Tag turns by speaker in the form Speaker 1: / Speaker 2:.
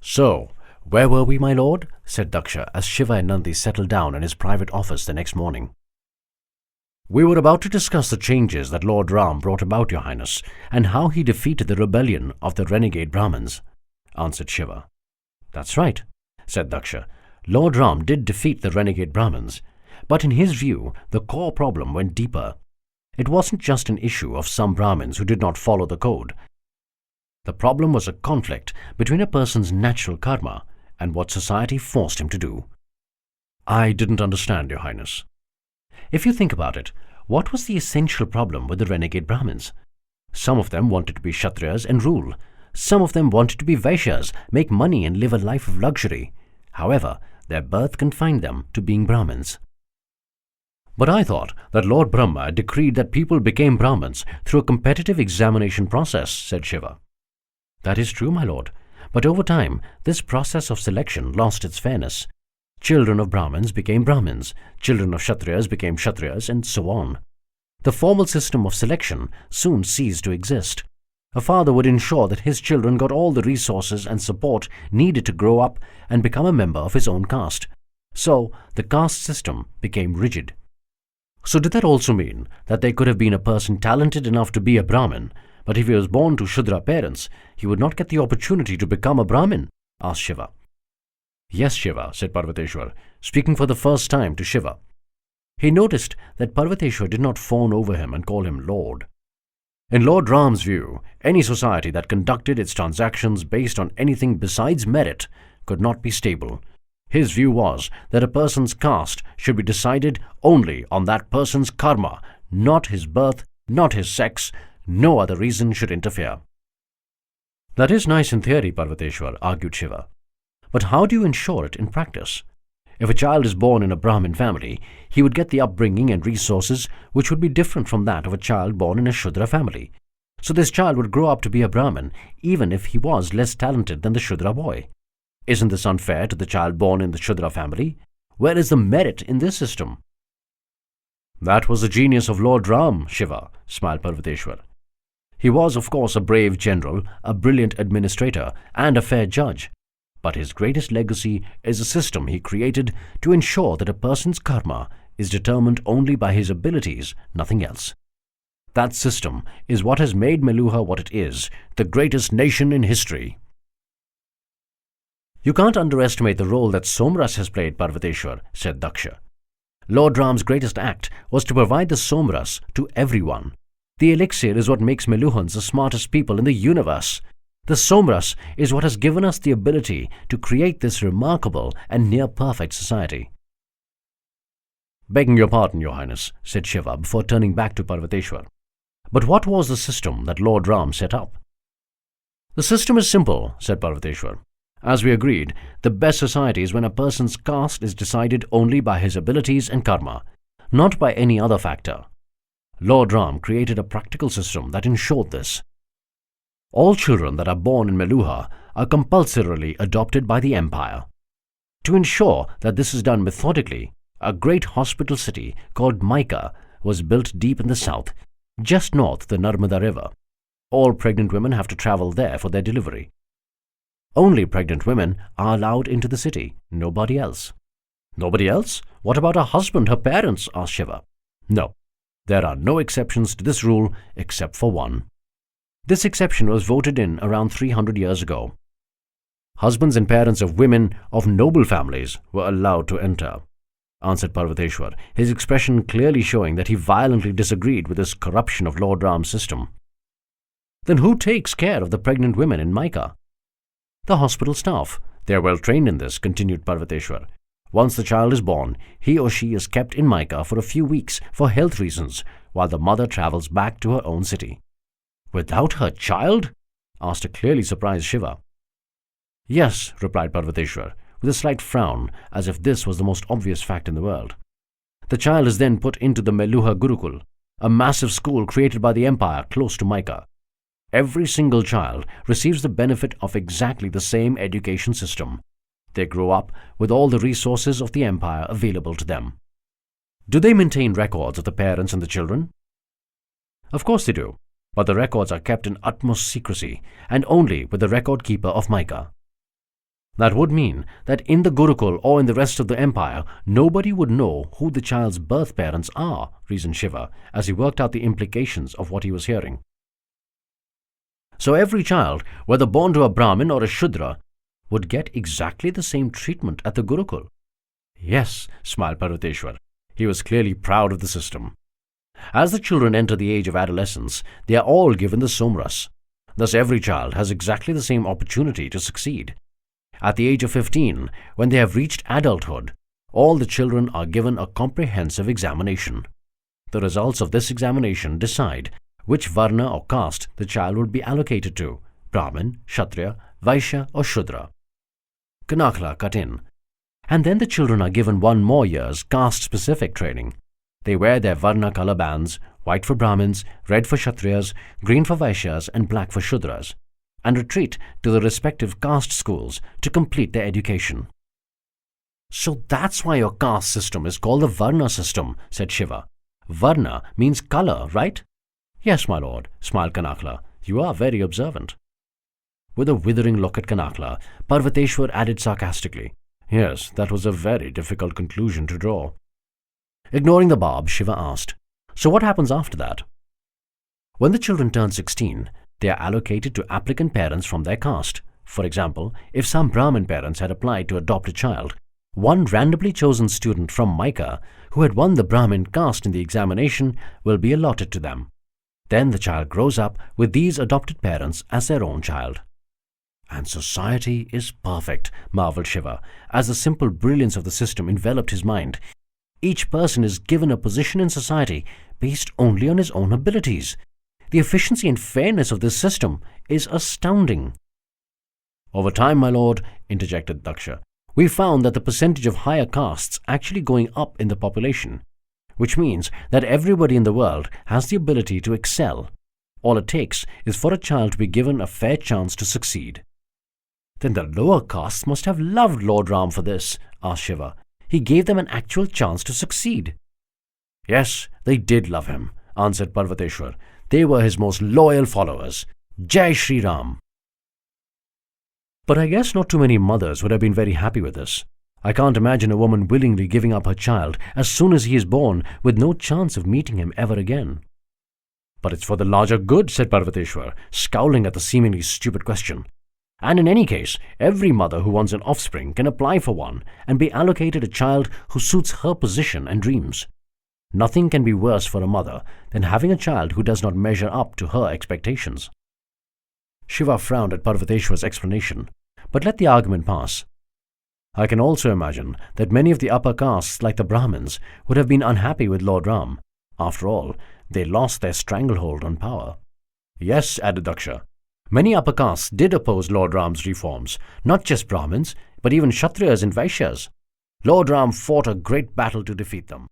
Speaker 1: "So, where were we, my lord?" said Daksha as Shiva and Nandi settled down in his private office the next morning. "We were about to discuss the changes that Lord Ram brought about, Your Highness, and how he defeated the rebellion of the renegade Brahmins," answered Shiva. "That's right," said Daksha. "Lord Ram did defeat the renegade Brahmins, but in his view, the core problem went deeper. It wasn't just an issue of some Brahmins who did not follow the code. The problem was a conflict between a person's natural karma and what society forced him to do." "I didn't understand, Your Highness." "If you think about it, what was the essential problem with the renegade Brahmins? Some of them wanted to be Kshatriyas and rule. Some of them wanted to be Vaishyas, make money and live a life of luxury. However, their birth confined them to being Brahmins." "But I thought that Lord Brahma decreed that people became Brahmins through a competitive examination process," said Shiva. "That is true, my lord. But over time, this process of selection lost its fairness. Children of Brahmins became Brahmins, children of Kshatriyas became Kshatriyas, and so on. The formal system of selection soon ceased to exist. A father would ensure that his children got all the resources and support needed to grow up and become a member of his own caste. So, the caste system became rigid." "So did that also mean that there could have been a person talented enough to be a Brahmin, but if he was born to Shudra parents, he would not get the opportunity to become a Brahmin?" asked Shiva. "Yes, Shiva," said Parvateshwar, speaking for the first time to Shiva. He noticed that Parvateshwar did not fawn over him and call him Lord. In Lord Ram's view, any society that conducted its transactions based on anything besides merit could not be stable. His view was that a person's caste should be decided only on that person's karma, not his birth, not his sex. No other reason should interfere. "That is nice in theory, Parvateshwar," argued Shiva. "But how do you ensure it in practice? If a child is born in a Brahmin family, he would get the upbringing and resources which would be different from that of a child born in a Shudra family. So this child would grow up to be a Brahmin even if he was less talented than the Shudra boy. Isn't this unfair to the child born in the Shudra family? Where is the merit in this system?" "That was the genius of Lord Ram, Shiva," smiled Parvateshwar. "He was, of course, a brave general, a brilliant administrator, and a fair judge. But his greatest legacy is a system he created to ensure that a person's karma is determined only by his abilities, nothing else. That system is what has made Meluha what it is, the greatest nation in history." "You can't underestimate the role that Somras has played, Parvateshwar," said Daksha. "Lord Ram's greatest act was to provide the Somras to everyone. The elixir is what makes Meluhans the smartest people in the universe. The Somras is what has given us the ability to create this remarkable and near-perfect society." "Begging your pardon, Your Highness," said Shiva before turning back to Parvateshwar. "But what was the system that Lord Ram set up?" "The system is simple," said Parvateshwar. "As we agreed, the best society is when a person's caste is decided only by his abilities and karma, not by any other factor. Lord Ram created a practical system that ensured this. All children that are born in Meluha are compulsorily adopted by the empire. To ensure that this is done methodically, a great hospital city called Maika was built deep in the south, just north of the Narmada River. All pregnant women have to travel there for their delivery. Only pregnant women are allowed into the city, nobody else." "Nobody else? What about her husband, her parents?" asked Shiva. "No, there are no exceptions to this rule except for one. This exception was voted in around 300 years ago. Husbands and parents of women of noble families were allowed to enter," answered Parvateshwar, his expression clearly showing that he violently disagreed with this corruption of Lord Ram's system. "Then who takes care of the pregnant women in Maika?" "The hospital staff. They are well trained in this," continued Parvateshwar. "Once the child is born, he or she is kept in Maika for a few weeks for health reasons, while the mother travels back to her own city." "Without her child?" asked a clearly surprised Shiva. "Yes," replied Parvateshwar, with a slight frown, as if this was the most obvious fact in the world. "The child is then put into the Meluha Gurukul, a massive school created by the empire close to Maika. Every single child receives the benefit of exactly the same education system. They grow up with all the resources of the empire available to them." "Do they maintain records of the parents and the children?" "Of course they do, but the records are kept in utmost secrecy and only with the record keeper of Maika." That would mean that in the Gurukul or in the rest of the empire, nobody would know who the child's birth parents are, reasoned Shiva as he worked out the implications of what he was hearing. So every child, whether born to a Brahmin or a Shudra, would get exactly the same treatment at the Gurukul. Yes, smiled Parvateshwar. He was clearly proud of the system. As the children enter the age of adolescence, they are all given the Somras. Thus every child has exactly the same opportunity to succeed. At the age of 15, when they have reached adulthood, all the children are given a comprehensive examination. The results of this examination decide which Varna or caste the child would be allocated to, Brahmin, Kshatriya, Vaishya or Shudra. Kanakla cut in. And then the children are given 1 more year's caste-specific training. They wear their Varna color bands, white for Brahmins, red for Kshatriyas, green for Vaishyas and black for Shudras, and retreat to the respective caste schools to complete their education. So that's why your caste system is called the Varna system, said Shiva. Varna means color, right? Yes, my lord, smiled Kanakla. You are very observant. With a withering look at Kanakla, Parvateshwar added sarcastically, Yes, that was a very difficult conclusion to draw. Ignoring the barb, Shiva asked, So what happens after that? When the children turn 16, they are allocated to applicant parents from their caste. For example, if some Brahmin parents had applied to adopt a child, one randomly chosen student from Maika who had won the Brahmin caste in the examination will be allotted to them. Then the child grows up with these adopted parents as their own child. And society is perfect, marveled Shiva, as the simple brilliance of the system enveloped his mind. Each person is given a position in society based only on his own abilities. The efficiency and fairness of this system is astounding. Over time, my lord, interjected Daksha, we found that the percentage of higher castes actually going up in the population, which means that everybody in the world has the ability to excel. All it takes is for a child to be given a fair chance to succeed. Then the lower castes must have loved Lord Ram for this, asked Shiva. He gave them an actual chance to succeed. Yes, they did love him, answered Parvateshwar. They were his most loyal followers. Jai Shri Ram. But I guess not too many mothers would have been very happy with this. I can't imagine a woman willingly giving up her child as soon as he is born with no chance of meeting him ever again. But it's for the larger good, said Parvateshwar, scowling at the seemingly stupid question. And in any case, every mother who wants an offspring can apply for one and be allocated a child who suits her position and dreams. Nothing can be worse for a mother than having a child who does not measure up to her expectations. Shiva frowned at Parvateshwar's explanation, but let the argument pass. I can also imagine that many of the upper castes, like the Brahmins, would have been unhappy with Lord Ram. After all, they lost their stranglehold on power. Yes, added Daksha. Many upper castes did oppose Lord Ram's reforms, not just Brahmins, but even Kshatriyas and Vaishyas. Lord Ram fought a great battle to defeat them.